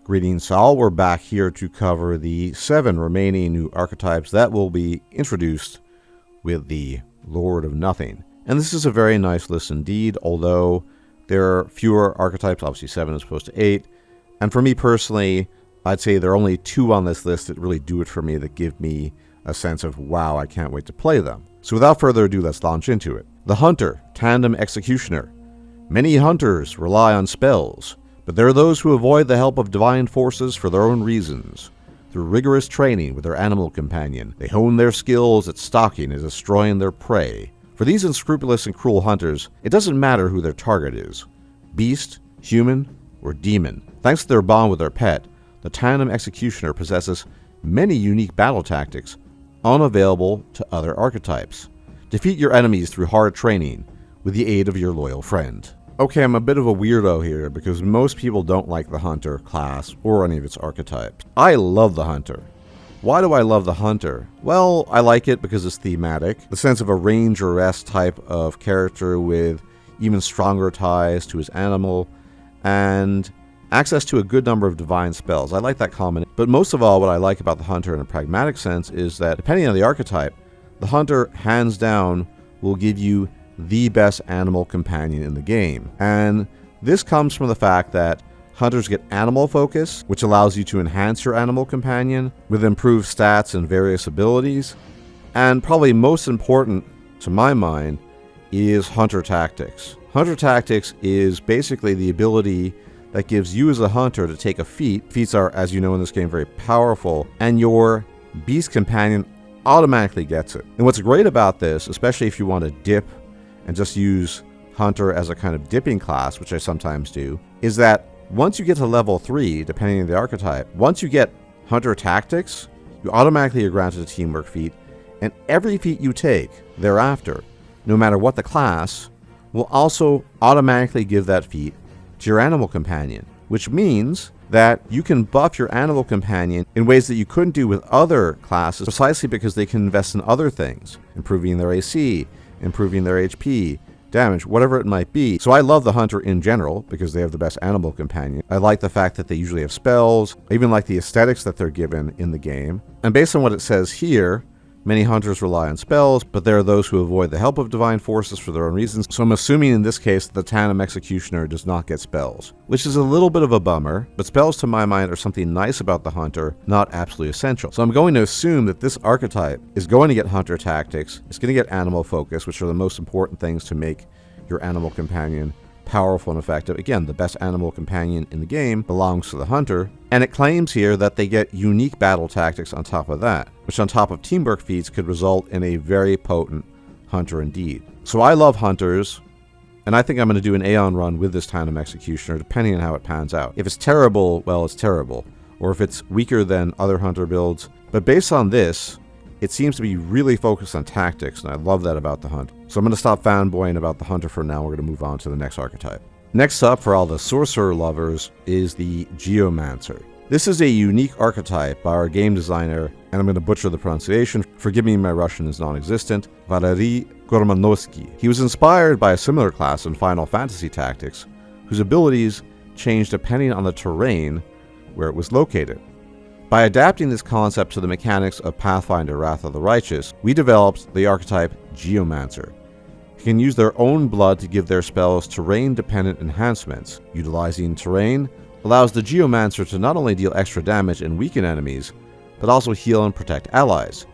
Greetings all, we're back here to cover the 7 remaining new archetypes that will be introduced with the Lord of Nothing. And this is a very nice list indeed, although there are fewer archetypes, obviously 7 as opposed to 8. And for me personally, I'd say there are only 2 on this list that really do it for me, that give me a sense of, wow, I can't wait to play them. So without further ado, let's launch into it. The Hunter, Tandem Executioner. Many hunters rely on spells, but there are those who avoid the help of divine forces for their own reasons. Through rigorous training with their animal companion, they hone their skills at stalking and destroying their prey. For these unscrupulous and cruel hunters, it doesn't matter who their target is, beast, human, or demon. Thanks to their bond with their pet, the Tandem Executioner possesses many unique battle tactics unavailable to other archetypes. Defeat your enemies through hard training with the aid of your loyal friend. Okay, I'm a bit of a weirdo here because most people don't like the Hunter class or any of its archetypes. I love the Hunter. Why do I love the Hunter? Well, I like it because it's thematic. The sense of a ranger-esque type of character with even stronger ties to his animal, and access to a good number of divine spells. I like that combination. But most of all, what I like about the Hunter in a pragmatic sense is that, depending on the archetype, the Hunter, hands down, will give you the best animal companion in the game. And this comes from the fact that hunters get animal focus, which allows you to enhance your animal companion with improved stats and various abilities. And probably most important, to my mind, is hunter tactics. Hunter tactics is basically the ability that gives you as a hunter to take a feat. Feats are, as you know in this game, very powerful, and your beast companion automatically gets it. And what's great about this, especially if you want to dip and just use Hunter as a kind of dipping class, which I sometimes do, is that once you get to level 3, depending on the archetype, once you get Hunter Tactics, you automatically are granted a teamwork feat, and every feat you take thereafter, no matter what the class, will also automatically give that feat to your animal companion, which means that you can buff your animal companion in ways that you couldn't do with other classes, precisely because they can invest in other things, improving their AC, improving their HP, damage, whatever it might be. So I love the Hunter in general because they have the best animal companion. I like the fact that they usually have spells. I even like the aesthetics that they're given in the game. And based on what it says here, many hunters rely on spells, but there are those who avoid the help of divine forces for their own reasons. So I'm assuming in this case that the Tandem Executioner does not get spells, which is a little bit of a bummer, but spells to my mind are something nice about the Hunter, not absolutely essential. So I'm going to assume that this archetype is going to get Hunter Tactics, it's going to get Animal Focus, which are the most important things to make your animal companion powerful and effective. Again, the best animal companion in the game belongs to the Hunter, and it claims here that they get unique battle tactics on top of that, which on top of teamwork feats could result in a very potent Hunter indeed. So I love Hunters, and I think I'm going to do an Aeon run with this Tandem Executioner, depending on how it pans out. If it's terrible, well, it's terrible, or if it's weaker than other Hunter builds. But based on this, it seems to be really focused on tactics, and I love that about the Hunter. So I'm going to stop fanboying about the Hunter for now. We're going to move on to the next archetype. Next up, for all the sorcerer lovers, is the Geomancer. This is a unique archetype by our game designer, and I'm going to butcher the pronunciation. Forgive me, my Russian is non-existent, Valery Gormanovsky. He was inspired by a similar class in Final Fantasy Tactics, whose abilities changed depending on the terrain where it was located. By adapting this concept to the mechanics of Pathfinder Wrath of the Righteous, we developed the archetype Geomancer. He can use their own blood to give their spells terrain-dependent enhancements. Utilizing terrain allows the Geomancer to not only deal extra damage and weaken enemies, but also heal and protect allies.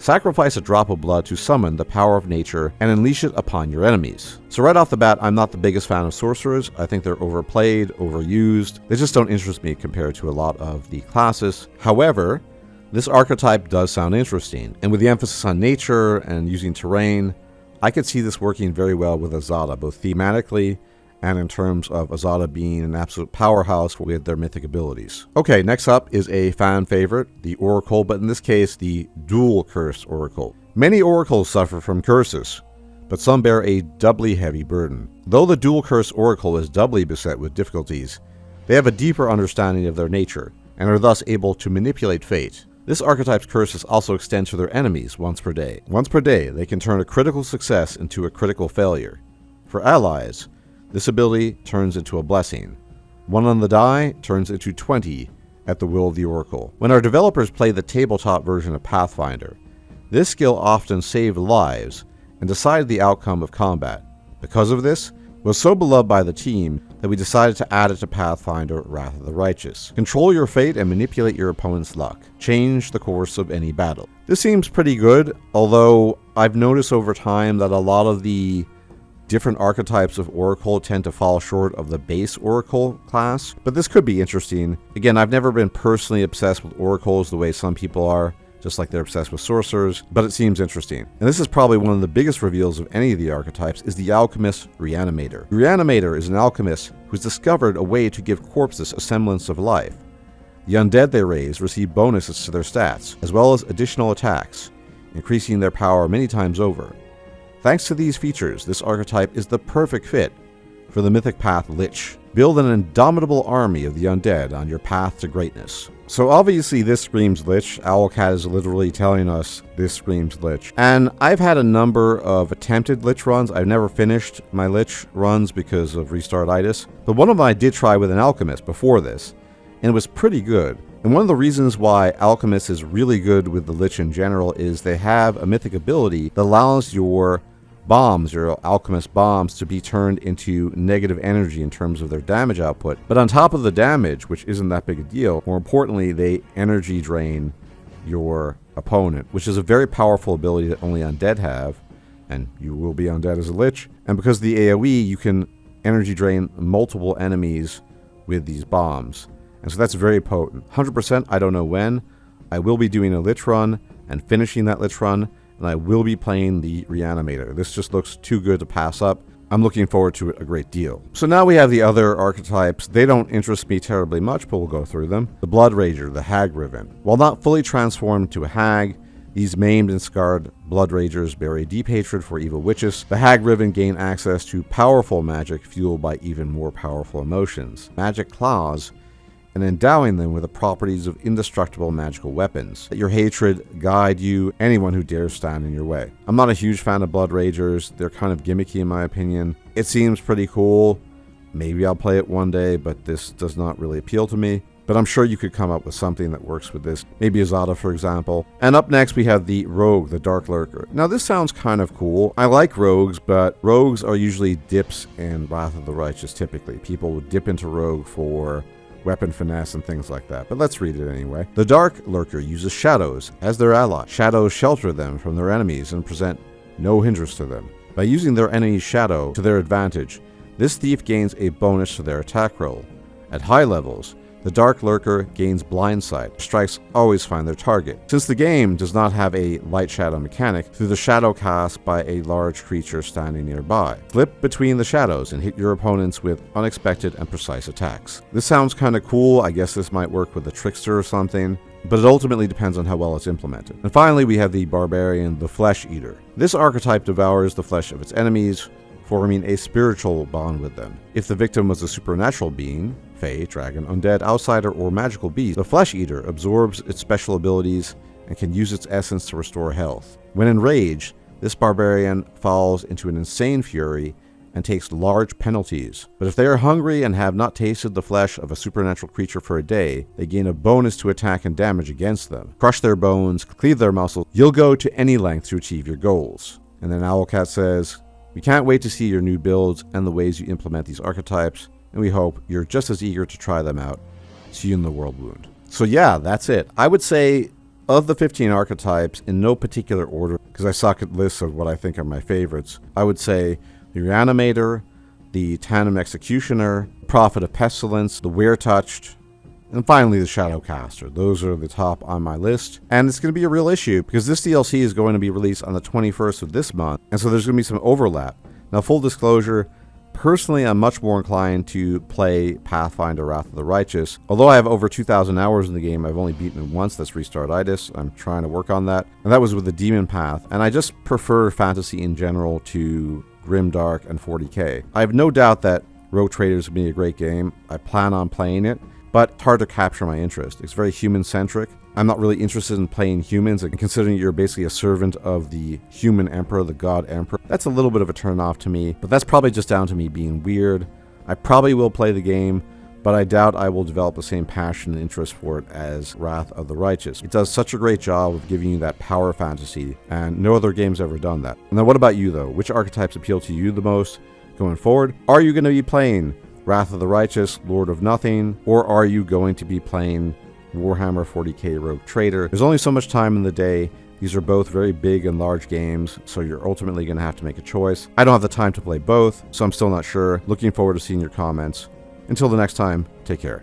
Sacrifice a drop of blood to summon the power of nature and unleash it upon your enemies. So right off the bat, I'm not the biggest fan of sorcerers. I think they're overplayed, overused. They just don't interest me compared to a lot of the classes. However, this archetype does sound interesting, and with the emphasis on nature and using terrain, I could see this working very well with Azada, both thematically and in terms of Azada being an absolute powerhouse with their mythic abilities. Okay, next up is a fan favorite, the Oracle, but in this case, the Dual Curse Oracle. Many Oracles suffer from curses, but some bear a doubly heavy burden. Though the Dual Curse Oracle is doubly beset with difficulties, they have a deeper understanding of their nature, and are thus able to manipulate fate. This archetype's curses also extend to their enemies once per day. Once per day, they can turn a critical success into a critical failure. For allies, this ability turns into a blessing. 1 on the die turns into 20 at the will of the Oracle. When our developers played the tabletop version of Pathfinder, this skill often saved lives and decided the outcome of combat. Because of this, it was so beloved by the team that we decided to add it to Pathfinder Wrath of the Righteous. Control your fate and manipulate your opponent's luck. Change the course of any battle. This seems pretty good, although I've noticed over time that a lot of the different archetypes of Oracle tend to fall short of the base Oracle class, but this could be interesting. Again, I've never been personally obsessed with Oracles the way some people are, just like they're obsessed with sorcerers, but it seems interesting. And this is probably one of the biggest reveals of any of the archetypes, is the Alchemist Reanimator. The Reanimator is an alchemist who's discovered a way to give corpses a semblance of life. The undead they raise receive bonuses to their stats, as well as additional attacks, increasing their power many times over. Thanks to these features, this archetype is the perfect fit for the Mythic Path Lich. Build an indomitable army of the undead on your path to greatness. So obviously this screams Lich. Owlcat is literally telling us this screams Lich. And I've had a number of attempted Lich runs. I've never finished my Lich runs because of restartitis. But one of them I did try with an Alchemist before this, and it was pretty good. And one of the reasons why Alchemist is really good with the Lich in general is they have a mythic ability that allows your bombs, your alchemist bombs, to be turned into negative energy in terms of their damage output. But on top of the damage, which isn't that big a deal, more importantly, they energy drain your opponent, which is a very powerful ability that only undead have, and you will be undead as a Lich. And because of the AoE, you can energy drain multiple enemies with these bombs. And so that's very potent. 100%, I don't know when. I will be doing a Lich run and finishing that Lich run, and I will be playing the Reanimator. This just looks too good to pass up. I'm looking forward to it a great deal. So now we have the other archetypes. They don't interest me terribly much, but we'll go through them. The Blood Rager, the Hag Riven. While not fully transformed to a hag, these maimed and scarred Blood Ragers bear a deep hatred for evil witches. The Hag Riven gain access to powerful magic fueled by even more powerful emotions. Magic claws, and endowing them with the properties of indestructible magical weapons. Let your hatred guide you, anyone who dares stand in your way. I'm not a huge fan of Blood Ragers. They're kind of gimmicky in my opinion. It seems pretty cool. Maybe I'll play it one day, but this does not really appeal to me. But I'm sure you could come up with something that works with this. Maybe Azada, for example. And up next we have the Rogue, the Dark Lurker. Now this sounds kind of cool. I like rogues, but rogues are usually dips in Wrath of the Righteous typically. People would dip into rogue for weapon finesse and things like that, but let's read it anyway. The Dark Lurker uses shadows as their ally. Shadows shelter them from their enemies and present no hindrance to them. By using their enemy's shadow to their advantage, this thief gains a bonus to their attack roll. At high levels, the Dark Lurker gains blind sight. Strikes always find their target. Since the game does not have a light shadow mechanic, through the shadow cast by a large creature standing nearby. Flip between the shadows and hit your opponents with unexpected and precise attacks. This sounds kind of cool. I guess this might work with the Trickster or something, but it ultimately depends on how well it's implemented. And finally, we have the Barbarian, the Flesh Eater. This archetype devours the flesh of its enemies, forming a spiritual bond with them. If the victim was a supernatural being, Fae, dragon, undead, outsider, or magical beast, the Flesh Eater absorbs its special abilities and can use its essence to restore health. When enraged, this barbarian falls into an insane fury and takes large penalties. But if they are hungry and have not tasted the flesh of a supernatural creature for a day, they gain a bonus to attack and damage against them. Crush their bones, cleave their muscles, you'll go to any length to achieve your goals. And then Owlcat says, "We can't wait to see your new builds and the ways you implement these archetypes, and we hope you're just as eager to try them out. See you in the World Wound." So yeah, that's it. I would say of the 15 archetypes, in no particular order, because I suck at lists of what I think are my favorites, I would say the Reanimator, the Tandem Executioner, Prophet of Pestilence, the Wear-Touched, and finally the Shadowcaster. Those are the top on my list. And it's going to be a real issue because this DLC is going to be released on the 21st of this month. And so there's going to be some overlap. Now, full disclosure, personally, I'm much more inclined to play Pathfinder Wrath of the Righteous. Although I have over 2,000 hours in the game, I've only beaten it once. That's restartitis. I'm trying to work on that. And that was with the Demon Path. And I just prefer fantasy in general to Grimdark and 40k. I have no doubt that Rogue Traders will be a great game. I plan on playing it, but it's hard to capture my interest. It's very human-centric. I'm not really interested in playing humans, and considering you're basically a servant of the human emperor, the god emperor, that's a little bit of a turn off to me, but that's probably just down to me being weird. I probably will play the game, but I doubt I will develop the same passion and interest for it as Wrath of the Righteous. It does such a great job of giving you that power fantasy, and no other game's ever done that. And then what about you, though? Which archetypes appeal to you the most going forward? Are you going to be playing Wrath of the Righteous, Lord of Nothing, or are you going to be playing Warhammer 40k Rogue Trader? There's only so much time in the day. These are both very big and large games, so you're ultimately going to have to make a choice. I don't have the time to play both, so I'm still not sure. Looking forward to seeing your comments. Until the next time, take care.